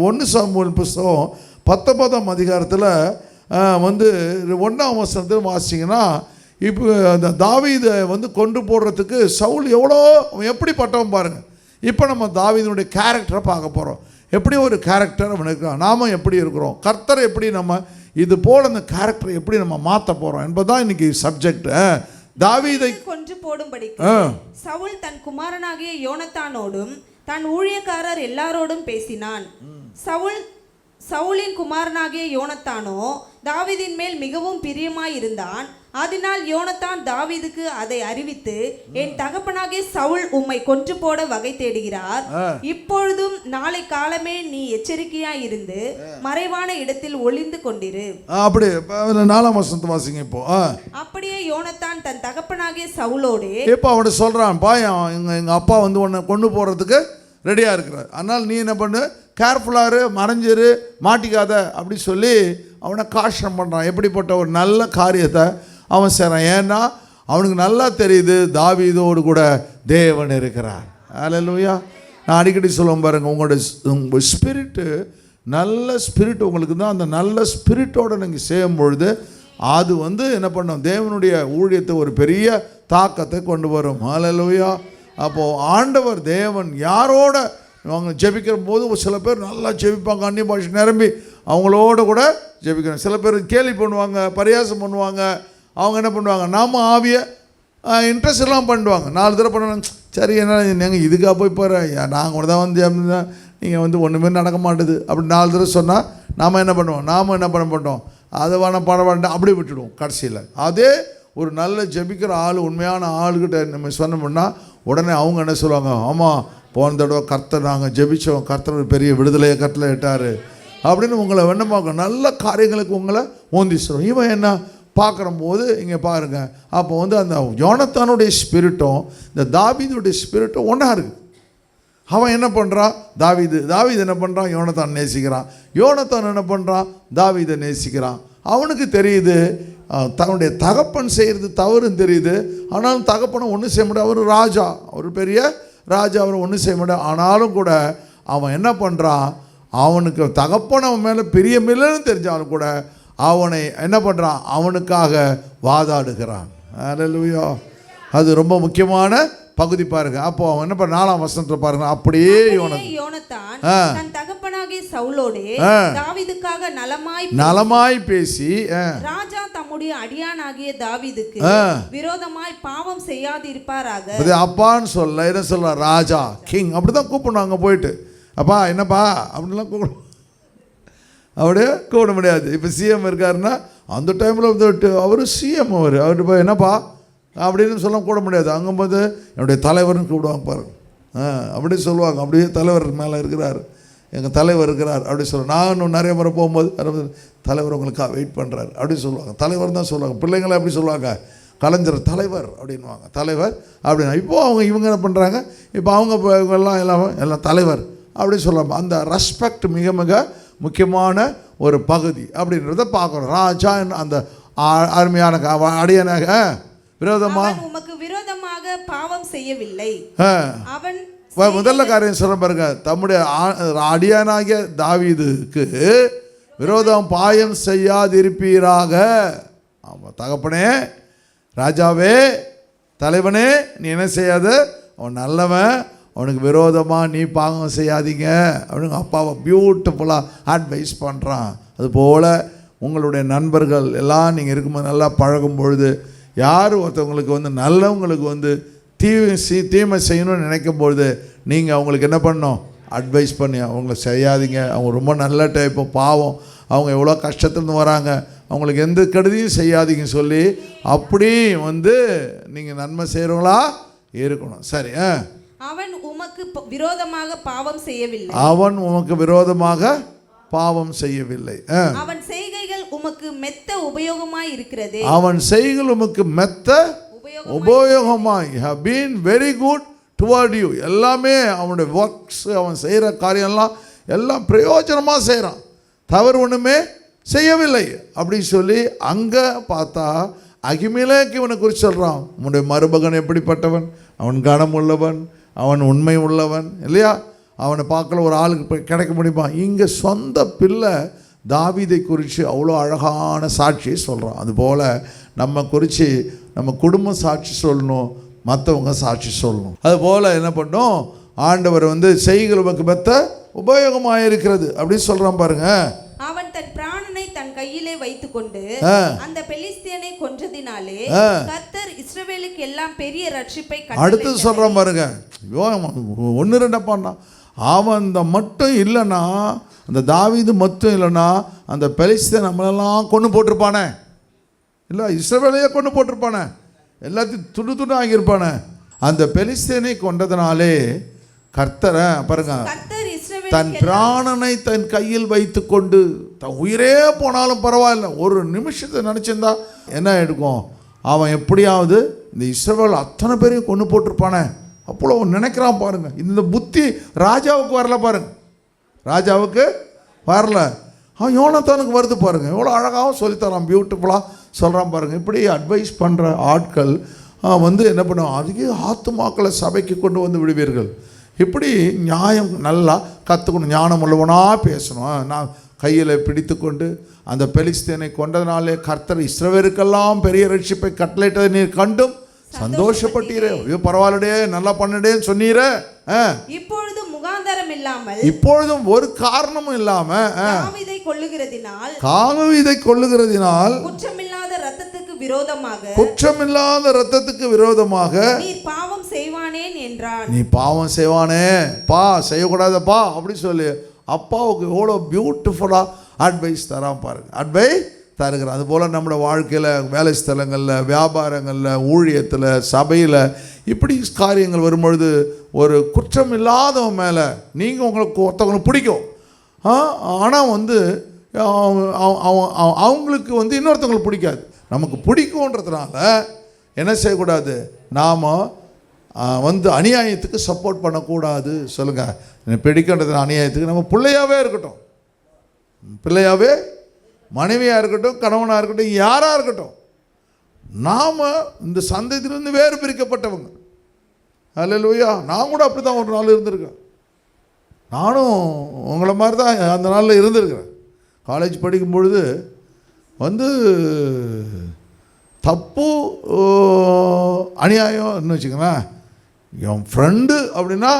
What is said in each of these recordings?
1 Samuel புஸ்தகம் 19ஆம் அதிகாரத்தில் வந்து 1ஆம் வசனத்தில் வாசிங்கன்னா, இப்போ அந்த தாவீதை வந்து கொண்டு போடுறதுக்கு சவுல் எவ்வளோ எப்படிப்பட்டவன் பாருங்கள். இப்போ நம்ம தாவீதுனுடைய கேரக்டரை பார்க்க போகிறோம். எப்படி ஒரு கேரக்டர் அவனுக்கு இருக்கிறான், நாம் எப்படி இருக்கிறோம், கர்த்தரை எப்படி நம்ம இது போல் அந்த கேரக்டரை எப்படி நம்ம மாற்ற போகிறோம் என்பதுதான் இன்னைக்கு சப்ஜெக்ட். தாவீதை கொன்று போடும்படி சவுல் தன் குமாரனாகிய யோனத்தானோடும் தன் ஊழியக்காரர் எல்லாரோடும் பேசினான். சவுலின் குமாரனாகிய யோனத்தானோ தாவீதின் மேல் மிகவும் பிரியமாயிருந்தான். அதனால் யோனத்தான் தாவீதுக்கு அதை அறிவித்து, என் தகப்பனாகிய சவுல் உம்மை கொன்று போட வகை தேடுகிறார். இப்பொழுதும் நாளை காலமே நீ எச்சரிக்கையாய் இருந்து மறைவான இடத்தில் ஒளிந்து கொண்டிரு. அப்படி 4ஆம் வசனத்தை வாசிங்க. இப்போ அப்படியே யோனத்தான் தன் தகப்பனாகிய சவுலோடு இப்போ அவனை சொல்றான், பா எங்க அப்பா வந்து உன்னை கொண்டு போறதுக்கு ரெடியா இருக்கிறார், அதனால் நீ என்ன பண்ணு, கேர்ஃபுல்லாரு, மறைஞ்சிரு, மாட்டிக்காத அப்படி சொல்லி அவனை காஷன் பண்ணுறான். எப்படிப்பட்ட ஒரு நல்ல காரியத்தை அவன் செய்கிறான். ஏன்னா அவனுக்கு நல்லா தெரியுது தாவீதோடு கூட தேவன் இருக்கிறார். அல்லேலூயா. நான் அடிக்கடி சொல்லுவேன் பாருங்கள், உங்களோட ஸ்பிரிட்டு நல்ல ஸ்பிரிட் உங்களுக்கு தான். அந்த நல்ல ஸ்பிரிட்டோடு நீங்கள் செய்யும் பொழுது அது வந்து என்ன பண்ணும், தேவனுடைய ஊழியத்தை ஒரு பெரிய தாக்கத்தை கொண்டு வரும். அல்லேலூயா. அப்போது ஆண்டவர் தேவன் யாரோட அவங்க ஜெபிக்கிற போது சில பேர் நல்லா ஜெபிப்பாங்க, அந்நிய பாஷை நிரம்பி அவங்களோட கூட ஜெபிக்கிறோம். சில பேர் கேலி பண்ணுவாங்க, பரியாசம் பண்ணுவாங்க. அவங்க என்ன பண்ணுவாங்க, நாம ஆவிய இன்ட்ரெஸ்ட் எல்லாம் பண்ணுவாங்க. 4 தடவை பண்ணணும், சரி என்ன நீங்கள் இதுக்காக போய் போகிறேன், நாங்கள் கூட தான் வந்து நீங்கள் வந்து ஒன்றுமே நடக்க மாட்டுது அப்படி 4 தடவை சொன்னால் நாம் என்ன பண்ணுவோம், நாம் என்ன பண்ண மாட்டோம், அதை வேணாம் பணம் வேண்டாம் அப்படி விட்டுடுவோம். கடைசியில் அதே ஒரு நல்ல ஜெபிக்கிற ஆள், உண்மையான ஆளுகிட்ட நம்ம சொன்னோம்னா உடனே அவங்க என்ன சொல்லுவாங்க, ஆமாம் போன தடவை கர்த்தர் நாங்கள் ஜெபிச்சோம், கர்த்தர் ஒரு பெரிய விடுதலையை கட்டளை இட்டார் அப்படின்னு உங்களை வேணுமாக்க நல்ல காரியங்களுக்கு உங்களை ஓந்திச்சிடும். இவன் என்ன பார்க்குற போது இங்கே பாருங்கள், அப்போ வந்து அந்த யோனத்தானுடைய ஸ்பிரிட்டும் இந்த தாவீதுடைய ஸ்பிரிட்டும் ஒன்றா இருக்குது. அவன் என்ன பண்ணுறான், தாவீது என்ன பண்ணுறான், யோனத்தான் நேசிக்கிறான். யோனத்தான் என்ன பண்ணுறான், தாவீதை நேசிக்கிறான். அவனுக்கு தெரியுது தன்னுடைய தகப்பன் செய்கிறது தவறுன்னு தெரியுது. ஆனாலும் தகப்பனை ஒன்றும் செய்ய முடியாது, அவர் ராஜா, ஒரு பெரிய ராஜா, அவர் ஒன்றும் செய்ய முடியாது. ஆனாலும் கூட அவன் என்ன பண்ணுறான், அவனுக்கு தகப்பன் அவன் மேலே பிரியமில்லைன்னு தெரிஞ்சாலும் கூட அவனை என்ன பண்ணுறான், அவனுக்காக வாதாடுகிறான். அல்லேலூயா. அது ரொம்ப முக்கியமான பகுதி பாருங்க. அப்போ அவன் என்ன பண்ண, 4ஆம் வசனத்துல பாருங்க, அப்படியே யோனத்தான் தன் தகப்பனாகிய சவுலோடு தாவீதுக்காக நலமாய் பேசி ராஜா தம்முடைய அடியானாகிய தாவீதுக்கு விரோதமாய் பாவம் செய்யாதிருப்பாராக. அப்பான்னு சொல்ல என்ன சொல்ற, ராஜா கிங் அப்படிதான் கூப்பிடணும். அங்கே போயிட்டு அப்பா என்னப்பா அப்படின்லாம் கூப்பிடும், அப்படியே கூப்பிட முடியாது. இப்போ சிஎம் இருக்காருன்னா அந்த டைமில் வந்துட்டு அவர் சிஎம், அவர்கிட்ட போய் என்னப்பா அப்படின்னு சொல்ல கூட முடியாது. அங்கே போது என்னுடைய தலைவர்னு கூப்பிடுவாங்க பாருங்க, அப்படியே சொல்லுவாங்க, அப்படியே தலைவர் மேலே இருக்கிறார், எங்கள் தலைவர் இருக்கிறார் அப்படி சொல்லுவாங்க. நான் இன்னும் நிறைய முறை போகும்போது தலைவர் உங்களுக்காக வெயிட் பண்ணுறாரு அப்படின்னு சொல்லுவாங்க. தலைவர் தான் சொல்லுவாங்க. பிள்ளைங்களை எப்படி சொல்லுவாங்க, கலைஞர் தலைவர் அப்படின்வாங்க, தலைவர் அப்படின்னா. இப்போது இவங்க என்ன பண்ணுறாங்க, இப்போ அவங்க எல்லாம் தலைவர் அப்படின்னு சொல்லுவாங்க. அந்த ரெஸ்பெக்ட் மிக மிக முக்கியமான ஒரு பகுதி அப்படின்றத பார்க்குறோம். ராஜா அந்த அருமையான அடியனாக உமக்கு விரோதமாக பாவம் செய்யவில்லை. அவன் முதல்ல காரியம் சொல்ல பாருங்க, தம்முடைய அடியானாகிய தாவீதுக்கு விரோதம் பாயம் செய்யாதிருப்பீராக. ஆமாம் தகப்பனே, ராஜாவே, தலைவனே, நீ என்ன செய்யாத, அவன் நல்லவன், அவனுக்கு விரோதமாக நீ பாவம் செய்யாதீங்க அப்படின்னு அப்பாவை பியூட்டிஃபுல்லாக அட்வைஸ் பண்ணுறான். அதுபோல் உங்களுடைய நண்பர்கள் எல்லாம் நீங்கள் இருக்கும்போது நல்லா பழகும் பொழுது, யார் ஒருத்தவங்களுக்கு வந்து நல்லவங்களுக்கு வந்து தீமை செய்யணும்னு நினைக்கும் பொழுது நீங்கள் அவங்களுக்கு என்ன பண்ணணும், அட்வைஸ் பண்ணி அவங்கள செய்யாதீங்க, அவங்க ரொம்ப நல்ல டைப்பு, பாவம், அவங்க எவ்வளோ கஷ்டத்துலேருந்து வராங்க, அவங்களுக்கு எந்த கெடுதியும் செய்யாதீங்கன்னு சொல்லி அப்படி வந்து நீங்கள் நன்மை செய்கிறவங்களா இருக்கணும். சரி. அவன் உமக்கு விரோதமாக பாவம் செய்யவில்லை. அவன் உமக்கு விரோதமாக பாவம் செய்யவில்லை. அவன் செய்கைகள் உமக்கு மெத்த உபயோகமாய் இருக்கிறது. அவன் செய்கைகள் உமக்கு மெத்த உபயோகமாய் have been very good toward you. எல்லாமே அவனுடைய ஒர்க்ஸ், அவன் செய்கிற காரியம்லாம் எல்லாம் பிரயோஜனமாக செய்கிறான், தவறு ஒன்றுமே செய்யவில்லை அப்படின்னு சொல்லி அங்கே பார்த்தா அகிமேலேக்கு இவனை குறித்து சொல்கிறான். உன்னுடைய மருமகன் எப்படிப்பட்டவன், அவன் கனம் உள்ளவன், அவன் உண்மை உள்ளவன் இல்லையா, அவனை பார்க்கல ஒரு ஆளுக்கு போய் கிடைக்க முடியுமா? இங்கே சொந்த பிள்ளை தாவீதை குறித்து அவ்வளோ அழகான சாட்சியை சொல்கிறான். அதுபோல் நம்ம குறித்து நம்ம குடும்பம் சாட்சி சொல்லணும், மற்றவங்க சாட்சி சொல்லணும். அதுபோல் என்ன பண்ணோம், ஆண்டவர் செய்கள் உமக்கு மெத்த உபயோகமாக இருக்கிறது அப்படின்னு சொல்கிறான் பாருங்க. அவன் தன் பிராணனை தன் கையிலே வைத்துக்கொண்டு அந்த பெலிஸ்தியனை கொன்றதினாலே கர்த்தர் இஸ்ரவேலுக்கு எல்லாம் பெரிய ரட்சிப்பை அடுத்து சொல்கிறான் பாருங்க. ஒன்று ரெண்டா பண்ணான். அவன் அந்த மட்டும் இல்லைன்னா, அந்த தாவீது மட்டும் இல்லைன்னா அந்த பெலிஸ்தியன் நம்மளெல்லாம் கொண்டு போட்டிருப்பானே, இல்லை இஸ்ரவேலையே கொண்டு போட்டிருப்பானே, எல்லாத்தையும் துண்டு துண்டு ஆகியிருப்பானே. அந்த பெலிஸ்தியனை கொண்டதுனாலே கர்த்தரை பாருங்க, தன் பிராணனை தன் கையில் வைத்து கொண்டு, தன் உயிரே போனாலும் பரவாயில்ல, ஒரு நிமிஷத்தை நினச்சிருந்தா என்ன எடுக்கும், அவன் எப்படியாவது இந்த இஸ்ரவேல் அத்தனை பேரையும் கொண்டு போட்டிருப்பானே, அப்போ நினைக்கிறான் பாருங்க. இந்த புத்தி ராஜாவுக்கு வரல பாருங்க, ராஜாவுக்கு வரல. யோனத்தானுக்கு வருது பாருங்க. எவ்வளோ அழகாகவும் சொல்லித்தரான், பியூட்டிஃபுல்லாக சொல்கிறான் பாருங்க. இப்படி அட்வைஸ் பண்ணுற ஆட்கள் என்ன பண்ணுவோம், அதிக ஆத்துமாக்களை சபைக்கு கொண்டு வந்து விடுவீர்கள். இப்படி நியாயம் நல்லா கற்றுக்கணும், ஞானம் உள்ளவனாக பேசணும். நான் கையில் பிடித்து கொண்டு அந்த பெலிஸ்தியனை கொண்டதுனாலே கர்த்தர் இஸ்ரவேலுக்கெல்லாம் பெரிய ரட்சிப்பை கட்டளையிட்டதை நீர் கண்டும் சந்தோஷப்பட்டீரே, ஐயோ பரவாயில்லடே, நல்லா பண்ணடேன்னு சொன்னீரே. இப்பொழுது முகாந்தரம் இல்லாமல், இப்பொழுதும் ஒரு காரணமும் இல்லாம தாவீதை கொல்லுகிறதினால் குற்றமில்லாத இரத்தத்துக்கு விரோதமாக, குற்றமில்லாத இரத்தத்துக்கு விரோதமாக நீ பாவம் செய்வானேன் என்றான். நீ பாவம் செய்வானே, பா செய்யக்கூடாதப்பா அப்படி சொல்லி அப்பாவுக்கு எவ்வளோ பியூட்டிஃபுல்லாக அட்வைஸ் தரான் பாருங்க. அட்வைஸ் தருகிறான். அதுபோல் நம்மளோட வாழ்க்கையில், வேலை ஸ்தலங்களில், வியாபாரங்களில், ஊழியத்தில், சபையில் இப்படி காரியங்கள் வரும்பொழுது ஒரு குற்றம் இல்லாதவன் மேலே நீங்கள் உங்களுக்கு ஒருத்தவங்களுக்கு பிடிக்கும், ஆனால் அவங்களுக்கு இன்னொருத்தவங்களுக்கு பிடிக்காது. நமக்கு பிடிக்கும்ன்றதுனால என்ன செய்யக்கூடாது, நாம் அநியாயத்துக்கு சப்போர்ட் பண்ணக்கூடாது. சொல்லுங்கள், எனக்கு பிடிக்கின்றது அநியாயத்துக்கு நம்ம பிள்ளையாகவே இருக்கட்டும், பிள்ளையாகவே மனைவியாக இருக்கட்டும், கணவனாக இருக்கட்டும், யாராக இருக்கட்டும், நாம் இந்த சந்ததியிலிருந்து வேறு பிரிக்கப்பட்டவங்க. அல்லேலூயா. நான் கூட அப்படி தான் ஒரு நாள் இருந்திருக்கேன். நானும் உங்களை மாதிரி தான் அந்த நாளில் இருந்திருக்கிறேன். காலேஜ் படிக்கும் பொழுது தப்பு அநியாயம்னு வச்சுக்கோங்களேன், என் ஃப்ரெண்டு அப்படின்னா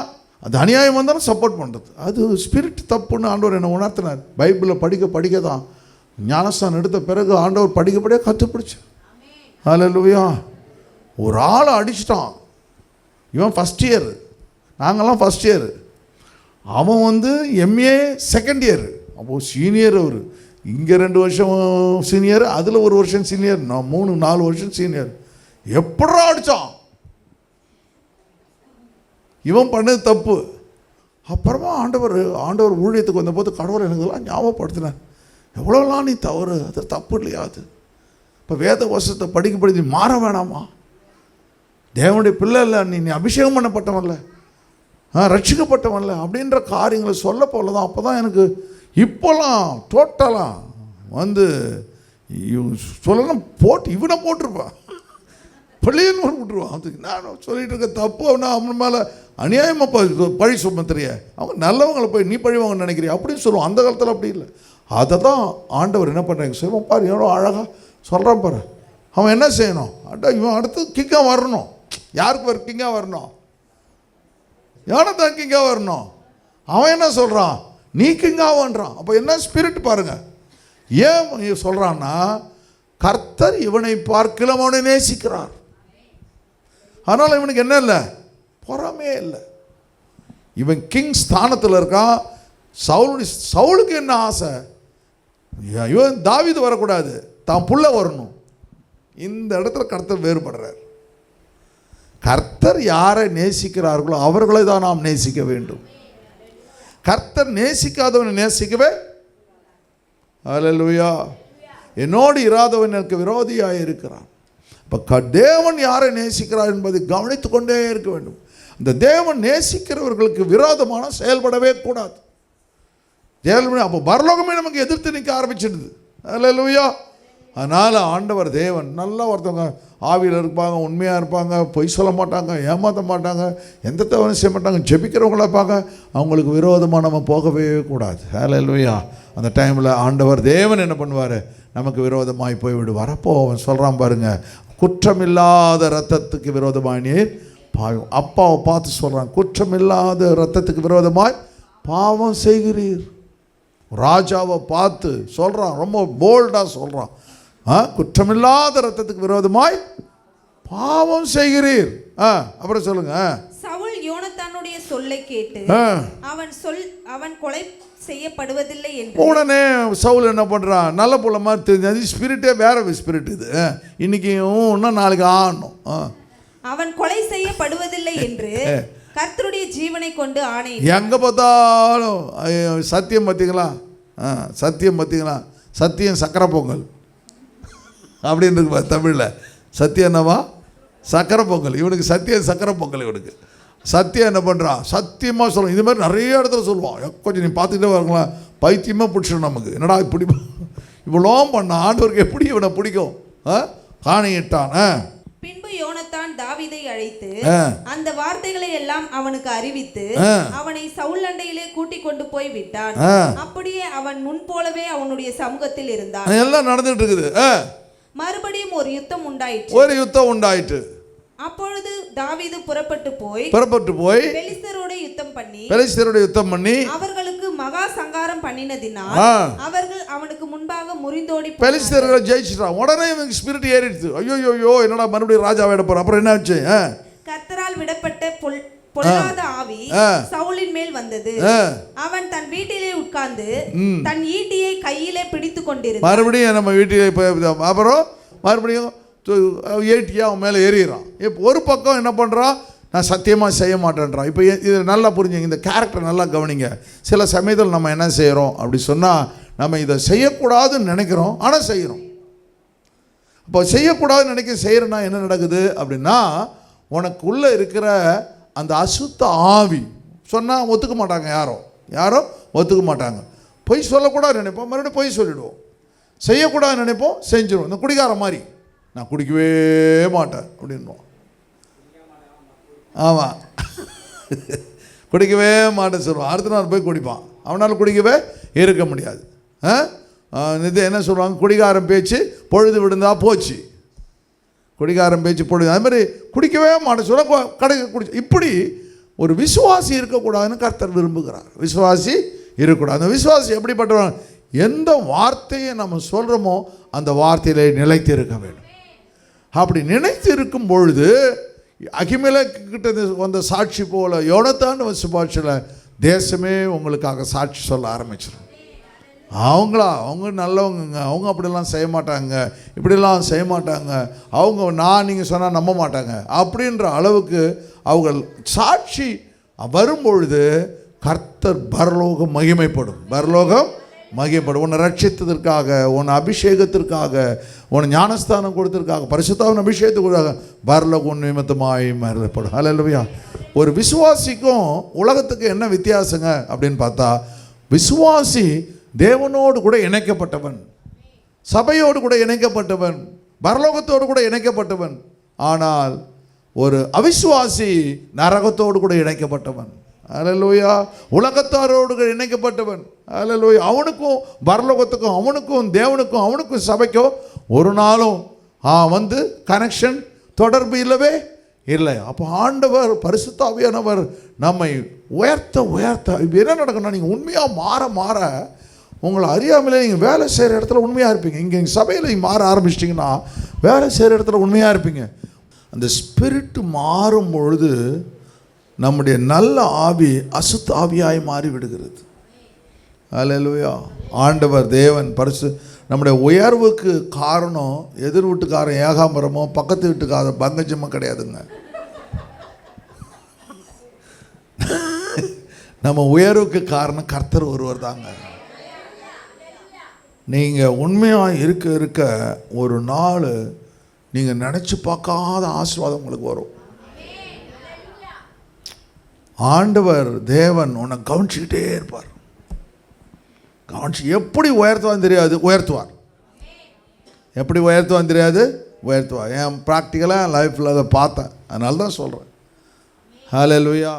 அது அநியாயம் வந்தாலும் சப்போர்ட் பண்ணுறது, அது ஸ்பிரிட் தப்புன்னு ஆண்டவர் என்னை உணர்த்தினார். பைபிளில் படிக்க தான் ஞானஸ்தானம் எடுத்த பிறகு ஆண்டவர் படிக்க கற்றுப்பிடிச்சு. அல்லேலூயா. ஒரு ஆளை அடிச்சிட்டான், இவன் ஃபஸ்ட் இயர், நாங்கள்லாம் ஃபஸ்ட் இயர், அவன் எம்ஏ செகண்ட் இயர், அப்போது சீனியர். அவர் இங்கே 2 வருஷம் சீனியர், அதில் 1 வருஷம் சீனியர், நான் 3-4 வருஷம் சீனியர். எப்படா அடித்தான், இவன் பண்ணது தப்பு. அப்புறமா ஆண்டவர் ஊழியத்துக்கு வந்தபோது கடவுள் எனக்கு இதெல்லாம் ஞாபகப்படுத்தினார். எவ்வளோலாம் நீ தவறு, அது தப்பு இல்லையா? அது இப்போ வேத வசத்தை படிக்க மாற வேணாமா? தேவனுடைய பிள்ளை இல்லை, நீ அபிஷேகம் பண்ணப்பட்டவன்ல, ரட்சிக்கப்பட்டவன்ல அப்படின்ற காரியங்களை சொல்ல போல தான். அப்போ தான் எனக்கு இப்போலாம் டோட்டலாக சொல்லணும் போட்டு இவனை போட்டிருப்பான், பிள்ளைன்னு விட்டுருவான். அதுக்கு நான் சொல்லிட்டு இருக்க தப்பு, அவனா அவன் மேலே அநியாயமாக பழி சுமத்துறிய, அவங்க நல்லவங்களை போய் நீ பழிவாங்க நினைக்கிறிய அப்படின்னு சொல்லுவான். அந்த காலத்தில் அப்படி இல்லை. அதை தான் ஆண்டவர் என்ன பண்ணுறாங்க சொல்லுவோம் பாரு, எவ்வளோ அழகாக சொல்கிறான் பாரு. அவன் என்ன செய்யணும், இவன் அடுத்து கிங்காக வரணும். யாருக்கு வர கிங்காக வரணும், யானைத்தான் கிங்காக வரணும். அவன் என்ன சொல்கிறான், நீ கிங்காகன்றான். அப்போ என்ன ஸ்பிரிட் பாருங்க. ஏன் சொல்கிறான்னா, கர்த்தர் இவனை பார்க்கலாம் அவனை நேசிக்கிறார். அதனால் இவனுக்கு என்ன இல்லை, பொறாமே இல்லை. இவன் கிங் ஸ்தானத்தில் இருக்கான். சவுலுக்கு என்ன ஆசை, இவன் தாவீது வரக்கூடாது, தான் புள்ள வரணும். இந்த இடத்துல கர்த்தர் வேறுபடுறார். கர்த்தர் யாரை நேசிக்கிறார்களோ அவர்களை தான் நாம் நேசிக்க வேண்டும். கர்த்தர் நேசிக்காதவனை நேசிக்கவே, அல்லேலூயா, என்னோடு இராதவன் எனக்கு விரோதியாக இருக்கிறான். இப்போ தேவன் யாரை நேசிக்கிறார் என்பதை கவனித்து கொண்டே இருக்க வேண்டும். இந்த தேவன் நேசிக்கிறவர்களுக்கு விரோதமான செயல்படவே கூடாது. அப்போ பரலோகமே நமக்கு எதிர்த்து நிற்க ஆரம்பிச்சிடுது. அல்லேலூயா. அதனால் ஆண்டவர் தேவன் நல்லா ஒருத்தவங்க ஆவியில் இருப்பாங்க, உண்மையாக இருப்பாங்க, பொய் சொல்ல மாட்டாங்க, ஏமாற்ற மாட்டாங்க, எந்த தவறும் செய்ய மாட்டாங்க, ஜெபிக்கிறவங்கள பார்க்க அவங்களுக்கு விரோதமாக நம்ம போகவே கூடாது. ஹல்லேலூயா. அந்த டைமில் ஆண்டவர் தேவன் என்ன பண்ணுவார்? நமக்கு விரோதமாய் போய் விடுவார். அப்போ அவன் சொல்கிறான் பாருங்க, குற்றமில்லாத இரத்தத்துக்கு விரோதமாய் நீர் பாவம். அப்பாவை பார்த்து சொல்கிறான், குற்றமில்லாத இரத்தத்துக்கு விரோதமாய் பாவம் செய்கிறீர். ராஜாவை பார்த்து சொல்கிறான், ரொம்ப போல்டாக சொல்கிறான், குற்றமில்லாத இரத்தத்துக்கு விரோதமாய் பாவம் செய்கிறீர். அப்புறம் சொல்லுங்க. சவுல் யோனத்தானுடைய சொல்லை கேட்டு அவன் கொலை செய்யப்படுவதில்லை என்று உடனே சவுல் என்ன பண்றான்? நல்ல புள்ள மாதிரி தெரிஞ்சது, ஸ்பிரிட்டே வேற ஸ்பிரிட் இது. இன்னைக்கும் நாளைக்கு ஆடணும். அவன் கொலை செய்யப்படுவதில்லை என்று கர்த்தருடைய ஜீவனை கொண்டு ஆணை. எங்க பார்த்தாலும் சத்தியம் பார்த்தீங்களா? சத்தியம் பார்த்தீங்களா? சத்தியம் சக்கரை பொங்கல் அப்படின்னு இருக்கு தமிழில். சத்தியம் என்னவா? சக்கரை பொங்கல். இவனுக்கு சத்தியம் சக்கரை பொங்கல். இவனுக்கு சத்தியம் என்ன பண்ணுறான்? சத்தியமாக சொல்லுவான். இது மாதிரி நிறைய இடத்துல சொல்லுவான். கொஞ்சம் நீ பார்த்துக்கிட்டே வரங்களா, பைத்தியமாக பிடிச்சிடும் நமக்கு. என்னடா இப்படி இவ்வளோ பண்ண ஆண்டவருக்கு எப்படி இவனை பிடிக்கும்? காணியிட்டான். பின்பு யோனத்தான் தாவீதை அழைத்து அந்த வார்த்தைகளை எல்லாம் அவனுக்கு அறிவித்து அவனை சவுல் அண்டையிலே கூட்டிக் கொண்டு போய் விட்டான். அப்படியே அவன் முன் போலவே அவனுடைய சமூகத்தில் இருந்தான். எல்லாம் நடந்துட்டு இருக்குது. மறுபடியும் ஒரு யுத்தம் உண்டாயிற்று. அப்பொழுது தாவீது புறப்பட்டு போய் பெலிஸ்தரோட யுத்தம் பண்ணி அவர்களுக்கு மகா சங்காரம் பண்ணினதினால் அவர்கள் அவனுக்கு முன்பாக முறிந்தோடி பெலிஸ்தரை ஜெயிச்சிட்டான். உடனே இவனுக்கு ஸ்பிரிட் ஏறிடுச்சு. ஐயோ என்னடா மறுபடியும் ராஜா விட போற. அப்புறம் என்ன ஆச்சு? கர்த்தரால் விடப்பட்ட பொல்லாத ஆவி சவுலின் மேல் வந்தது. அவன் தன் வீட்டிலே உட்கார்ந்து தன் ஈட்டியை கையிலே பிடித்து கொண்டிருந்தான். மறுபடியும் நம்ம வீட்டிலே அப்புறம் மறுபடியும் ஏட்டியா அவன் மேலே ஏறிறான். இப்போ ஒரு பக்கம் என்ன பண்ணுறான்? நான் சத்தியமாக செய்ய மாட்டேன்றான். இப்போ இது நல்லா புரிஞ்சுங்க, இந்த கேரக்டர் நல்லா கவனிங்க. சில சமயத்தில் நம்ம என்ன செய்கிறோம் அப்படி சொன்னால், நம்ம இதை செய்யக்கூடாதுன்னு நினைக்கிறோம், ஆனால் செய்கிறோம். இப்போ செய்யக்கூடாதுன்னு செய்கிறேன்னா என்ன நடக்குது அப்படின்னா, உனக்குள்ளே இருக்கிற அந்த அசுத்த ஆவி சொன்னால் ஒத்துக்க மாட்டாங்க. யாரும் ஒத்துக்க மாட்டாங்க. பொய் சொல்லக்கூடாது நினைப்போம், மறுபடியும் பொய் சொல்லிவிடுவோம். செய்யக்கூடாதுன்னு நினைப்போம், செஞ்சிடுவோம். இந்த குடிகார மாதிரி, நான் குடிக்கவே மாட்டேன் அப்படின்வோம். ஆமாம், குடிக்கவே மாட்டேன் சொல்லுவான். அடுத்த நாள் போய் குடிப்பான். அவனால் குடிக்கவே இருக்க முடியாது. இது என்ன சொல்லுவாங்க? குடிகாரம் பேச்சு பொழுது விழுந்தா போச்சு. குடிகாரம் பேச்சு பொழுது, அது மாதிரி குடிக்கவே மாட்டேன் சொல்ல கடைக்கு குடிச்சு. இப்படி ஒரு விசுவாசி இருக்கக்கூடாதுன்னு கர்த்தர் விரும்புகிறார். விசுவாசி இருக்கக்கூடாது. அந்த விசுவாசி எப்படிப்பட்டவன்? எந்த வார்த்தையை நம்ம சொல்கிறோமோ அந்த வார்த்தையிலே நிலைத்து இருக்க வேண்டும். அப்படி நினைத்து இருக்கும் பொழுது அகிமெலேக்கிட்ட வந்த சாட்சி போல யோனத்தான் சாட்சியில் தேசமே உங்களுக்காக சாட்சி சொல்ல ஆரம்பிச்சிடும். அவங்க நல்லவங்க, அவங்க அப்படிலாம் செய்ய மாட்டாங்க, இப்படிலாம் செய்ய மாட்டாங்க, நீங்கள் சொன்னால் நம்ப மாட்டாங்க அப்படின்ற அளவுக்கு அவங்க சாட்சி வரும்பொழுது கர்த்தர் பரலோகம் மகிமைப்படும். உன்னை ரட்சித்ததற்காக, உன்னை அபிஷேகத்திற்காக, உன்னை ஞானஸ்தானம் கொடுத்ததற்காக, பரிசுத்தாவின் அபிஷேகத்துக்காக பரலோகம் நிமித்தமாய் மகிமைப்படும். ஹல்லேலூயா. ஒரு விசுவாசிக்கும் உலகத்துக்கு என்ன வித்தியாசங்க அப்படின்னு பார்த்தா, விசுவாசி தேவனோடு கூட இணைக்கப்பட்டவன், சபையோடு கூட இணைக்கப்பட்டவன், பரலோகத்தோடு கூட இணைக்கப்பட்டவன். ஆனால் ஒரு அவிசுவாசி நரகத்தோடு கூட இணைக்கப்பட்டவன். அல்லேலூயா. உலகத்தாரோடு இணைக்கப்பட்டவன். அல்லேலூயா. அவனுக்கும் பரலோகத்துக்கும், அவனுக்கும் தேவனுக்கும், அவனுக்கும் சபைக்கும் ஒரு நாளும் கனெக்ஷன், தொடர்பு இல்லவே இல்லை. அப்போ ஆண்டவர் பரிசுத்த ஆவியானவர் நம்மை உயர்த்த என்ன நடக்கணும்னா, நீங்கள் உண்மையாக மாற உங்களை அறியாமலே நீங்கள் வேலை செய்கிற இடத்துல உண்மையாக இருப்பீங்க. இங்கே சபையில் நீங்கள் மாற ஆரம்பிச்சிட்டிங்கன்னா வேலை செய்கிற இடத்துல உண்மையாக இருப்பீங்க. அந்த ஸ்பிரிட் மாறும் பொழுது நம்முடைய நல்ல ஆவி அசுத்த ஆவியாய் மாறி விடுகிறது. அல்லேலூயா. ஆண்டவர் தேவன் நம்முடைய உயர்வுக்கு காரணம் எதிர் வீட்டுக்காரன் ஏகாம்பரமோ பக்கத்து வீட்டுக்காரன் பங்கஜமோ கிடையாதுங்க. நம்ம உயர்வுக்கு காரணம் கர்த்தர் ஒருவர் தாங்க. நீங்கள் உண்மையாக இருக்க ஒரு நாள் நீங்கள் நினச்சி பார்க்காத ஆசீர்வாதம் உங்களுக்கு வரும். ஆண்டவர் தேவன் உன்னை கவனிச்சுக்கிட்டே இருப்பார். எப்படி உயர்த்துவான்னு தெரியாது, உயர்த்துவார். எப்படி உயர்த்துவான்னு தெரியாது, உயர்த்துவா. என் ப்ராக்டிக்கலாக லைஃப்பில் அதை பார்த்தேன், அதனால தான் சொல்கிறேன். ஹல்லேலூயா.